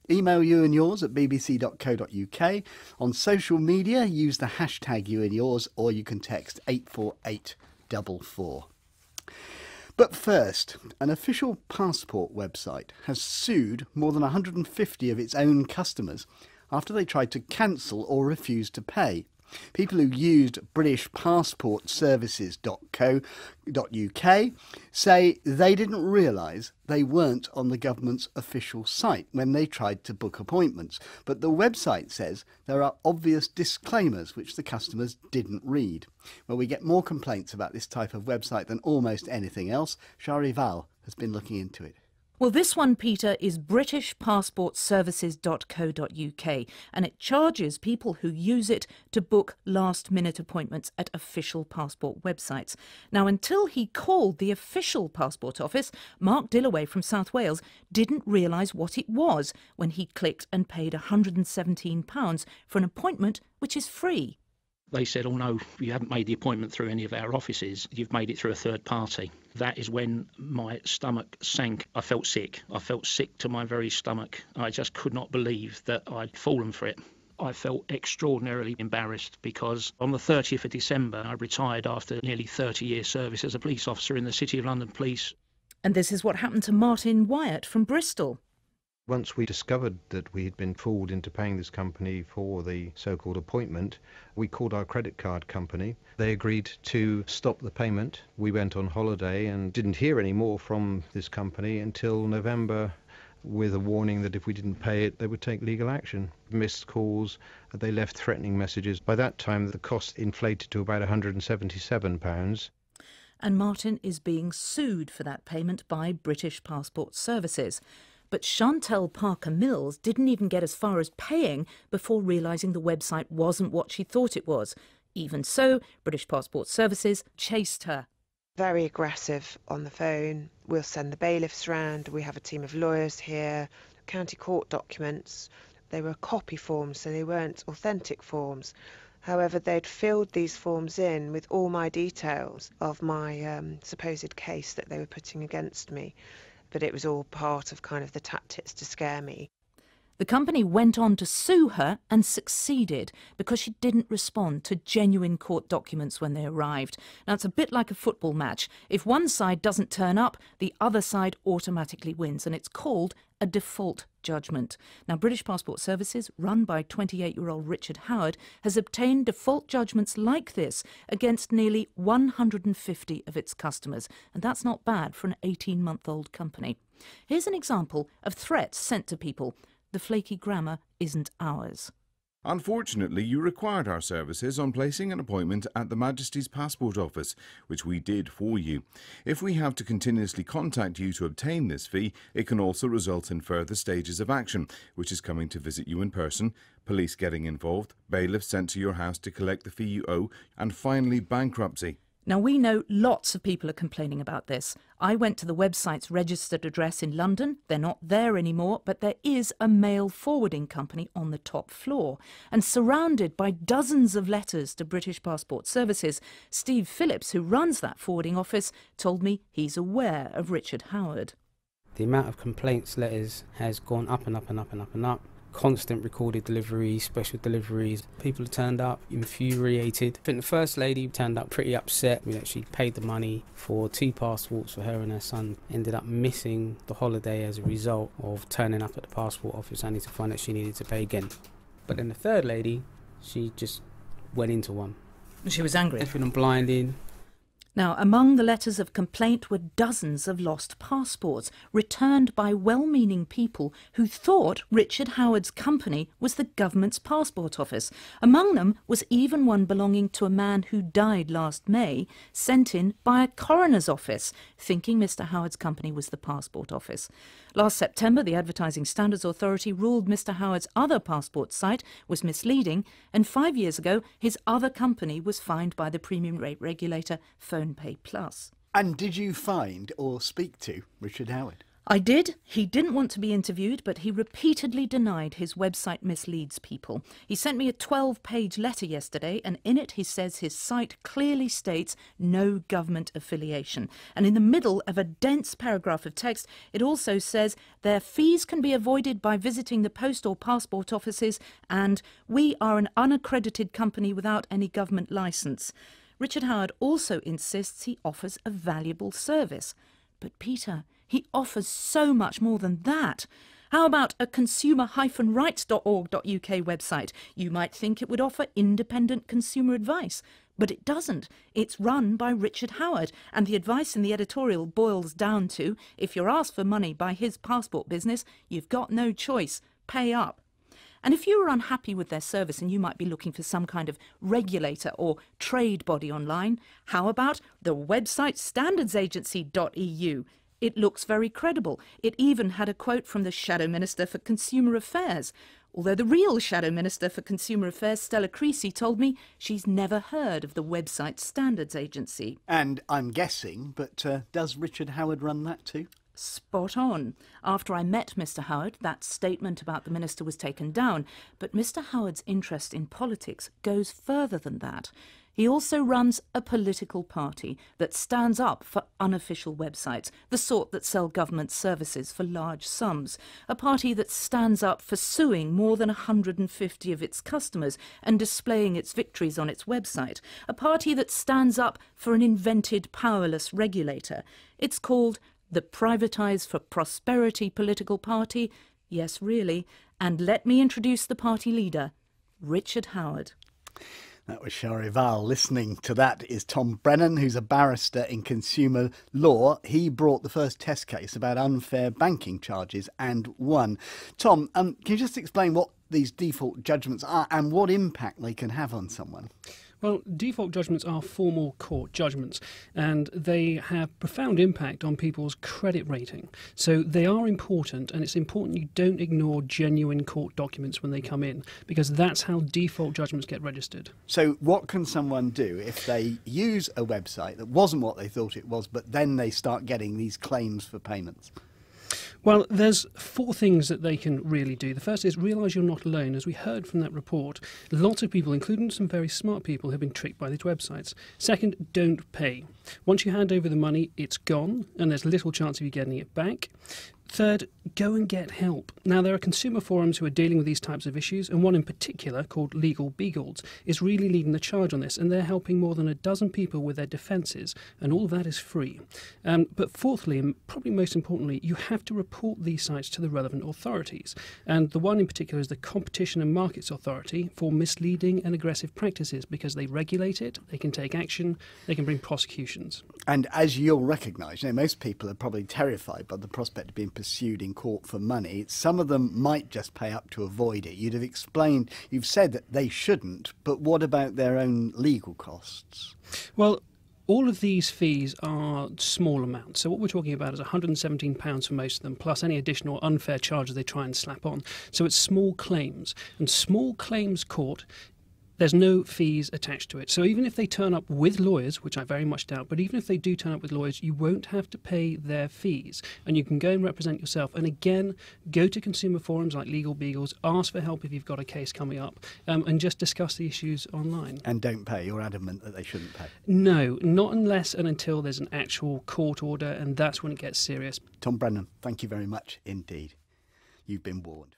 Email you and yours at bbc.co.uk. On social media, use the hashtag you and yours, or you can text 84844. But first, an official passport website has sued more than 150 of its own customers after they tried to cancel or refuse to pay. People who used britishpassportservices.co.uk say they didn't realise they weren't on the government's official site when they tried to book appointments. But the website says there are obvious disclaimers which the customers didn't read. Well, we get more complaints about this type of website than almost anything else. Shari Val has been looking into it. Well, this one, Peter, is britishpassportservices.co.uk, and it charges people who use it to book last-minute appointments at official passport websites. Now, until he called the official passport office, Mark Dillaway from South Wales didn't realise what it was when he clicked and paid £117 for an appointment which is free. They said, oh no, you haven't made the appointment through any of our offices, you've made it through a third party. That is when my stomach sank. I felt sick. I felt sick to my very stomach. I just could not believe that I'd fallen for it. I felt extraordinarily embarrassed because on the 30th of December, I retired after nearly 30 years service as a police officer in the City of London Police. And this is what happened to Martin Wyatt from Bristol. Once we discovered that we had been fooled into paying this company for the so-called appointment, we called our credit card company. They agreed to stop the payment. We went on holiday and didn't hear any more from this company until November, with a warning that if we didn't pay it, they would take legal action. Missed calls, they left threatening messages. By that time, the cost inflated to about £177. And Martin is being sued for that payment by British Passport Services. But Chantel Parker-Mills didn't even get as far as paying before realising the website wasn't what she thought it was. Even so, British Passport Services chased her. Very aggressive on the phone. We'll send the bailiffs round. We have a team of lawyers here. County court documents. They were copy forms, so they weren't authentic forms. However, they'd filled these forms in with all my details of my supposed case that they were putting against me. But it was all part of kind of the tactics to scare me. The company went on to sue her and succeeded because she didn't respond to genuine court documents when they arrived. Now, it's a bit like a football match. If one side doesn't turn up, the other side automatically wins, and it's called a default judgment. Now, British Passport Services, run by 28-year-old Richard Howard, has obtained default judgments like this against nearly 150 of its customers, and that's not bad for an 18-month-old company. Here's an example of threats sent to people. The flaky grammar isn't ours. Unfortunately, you required our services on placing an appointment at the Majesty's Passport Office, which we did for you. If we have to continuously contact you to obtain this fee, it can also result in further stages of action, which is coming to visit you in person, police getting involved, bailiffs sent to your house to collect the fee you owe, and finally bankruptcy. Now, we know lots of people are complaining about this. I went to the website's registered address in London. They're not there anymore, but there is a mail forwarding company on the top floor. And surrounded by dozens of letters to British Passport Services, Steve Phillips, who runs that forwarding office, told me he's aware of Richard Howard. The amount of complaints letters has gone up and up and up and up and up. Constant recorded deliveries, special deliveries. People have turned up infuriated. I think the first lady turned up pretty upset. We actually paid the money for 2 passports for her and her son. Ended up missing the holiday as a result of turning up at the passport office only to find that she needed to pay again. But then the third lady, she just went into one. She was angry. Effing and blinding. Now, among the letters of complaint were dozens of lost passports returned by well-meaning people who thought Richard Howard's company was the government's passport office. Among them was even one belonging to a man who died last May, sent in by a coroner's office, thinking Mr. Howard's company was the passport office. Last September, the Advertising Standards Authority ruled Mr. Howard's other passport site was misleading, and 5 years ago, his other company was fined by the premium rate regulator PhonePay Plus. And did you find or speak to Richard Howard? I did. He didn't want to be interviewed, but he repeatedly denied his website misleads people. He sent me a 12-page letter yesterday, and in it he says his site clearly states no government affiliation. And in the middle of a dense paragraph of text, it also says their fees can be avoided by visiting the post or passport offices, and we are an unaccredited company without any government licence. Richard Howard also insists he offers a valuable service. But Peter, he offers so much more than that. How about a consumer-rights.org.uk website? You might think it would offer independent consumer advice, but it doesn't. It's run by Richard Howard, and the advice in the editorial boils down to, if you're asked for money by his passport business, you've got no choice. Pay up. And if you are unhappy with their service and you might be looking for some kind of regulator or trade body online, how about the website standardsagency.eu? It looks very credible. It even had a quote from the Shadow Minister for Consumer Affairs. Although the real Shadow Minister for Consumer Affairs, Stella Creasy, told me she's never heard of the website Standards Agency. And I'm guessing, but does Richard Howard run that too? Spot on. After I met Mr. Howard, that statement about the minister was taken down. But Mr. Howard's interest in politics goes further than that. He also runs a political party that stands up for unofficial websites, the sort that sell government services for large sums. A party that stands up for suing more than 150 of its customers and displaying its victories on its website. A party that stands up for an invented, powerless regulator. It's called the Privatise for Prosperity political party. Yes, really. And let me introduce the party leader, Richard Howard. That was Charival. Listening to that is Tom Brennan, who's a barrister in consumer law. He brought the first test case about unfair banking charges and won. Tom, can you just explain what these default judgments are and what impact they can have on someone? Well, default judgments are formal court judgments, and they have profound impact on people's credit rating. So they are important, and it's important you don't ignore genuine court documents when they come in, because that's how default judgments get registered. So what can someone do if they use a website that wasn't what they thought it was, but then they start getting these claims for payments? Well, there's 4 things that they can really do. The first is realise you're not alone. As we heard from that report, lots of people, including some very smart people, have been tricked by these websites. Second, don't pay. Once you hand over the money, it's gone, and there's little chance of you getting it back. Third, go and get help. Now, there are consumer forums who are dealing with these types of issues, and one in particular, called Legal Beagles, is really leading the charge on this, and they're helping more than a dozen people with their defences, and all of that is free. But fourthly, and probably most importantly, you have to report these sites to the relevant authorities, and the one in particular is the Competition and Markets Authority for misleading and aggressive practices, because they regulate it, they can take action, they can bring prosecutions. And as you'll recognise, most people are probably terrified by the prospect of being pursued in court for money. Some of them might just pay up to avoid it. You've said that they shouldn't, but what about their own legal costs? Well, all of these fees are small amounts. So what we're talking about is £117 for most of them, plus any additional unfair charges they try and slap on. So it's small claims. And small claims court, there's no fees attached to it. So even if they turn up with lawyers, which I very much doubt, but even if they do turn up with lawyers, you won't have to pay their fees. And you can go and represent yourself. And again, go to consumer forums like Legal Beagles, ask for help if you've got a case coming up, and just discuss the issues online. And don't pay. You're adamant that they shouldn't pay. No, not unless and until there's an actual court order, and that's when it gets serious. Tom Brennan, thank you very much indeed. You've been warned.